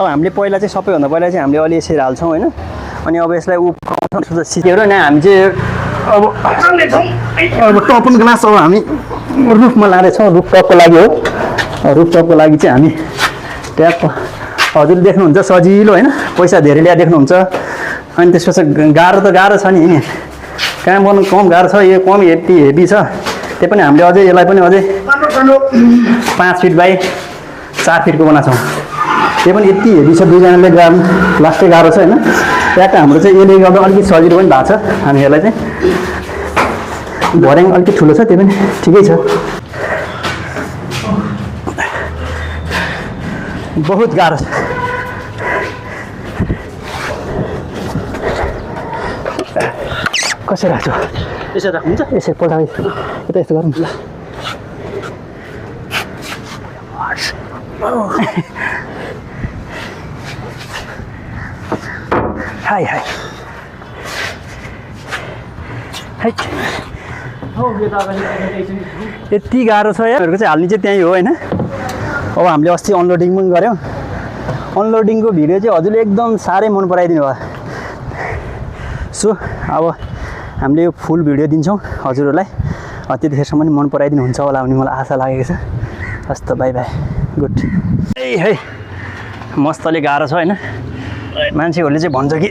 अब हामीले पहिला चाहिँ सबैभन्दा पहिला चाहिँ हामीले अलि यसरी हाल्छौँ होइन अनि अब यसलाई उठाउँछौँ सिधेर नि हामी चाहिँ अब टपन ग्लास अब हामी रुफमा लाँदैछौँ रुफटपको लागि हो रुफटपको लागि चाहिँ हामी ट्याप हजुरले देख्नुहुन्छ सजिलो होइन पैसा धेरै ल्याए देख्नुहुन्छ अनि त्यसपछि गाह्रो त गाह्रो छ नि काम गर्नु कम गाह्रो छ यो कम यति हेभी छ त्यही पनि हामीले अझै यसलाई पनि अझै 5 फिट बाई 4 फिटको बनाएको छौँ त्यो पनि यति हेभी छ दुईजनाले गाह्रो लास्टै गाह्रो छ होइन ट्याक्क हाम्रो चाहिँ यसले गर्दा अलिकति सजिलो पनि भएको छ हामीहरूलाई चाहिँ भर्याङ अलिकति ठुलो छ त्यो पनि ठिकै छ बहुत गाह्रो छ कसरी राख्छु यसरी राख्नुहुन्छ यसरी पल्टा यता यस्तो गरौँ ल हाई हाई यति गाह्रो छ यहाँहरूको चाहिँ हाल्ने चाहिँ त्यहीँ हो होइन अब हामीले अस्ति अनलोडिङ पनि गऱ्यौँ अनलोडिङको भिडियो चाहिँ हजुरले एकदम साह्रै मन पराइदिनु भयो सो अब हामीले यो फुल भिडियो दिन्छौँ हजुरहरूलाई त्यतिखेरसम्म पनि मन पराइदिनुहुन्छ होला भन्ने मलाई आशा लागेको छ हस् त बाई बाई गुड ए है मस्तले गाह्रो छ होइन मान्छेहरूले चाहिँ भन्छ कि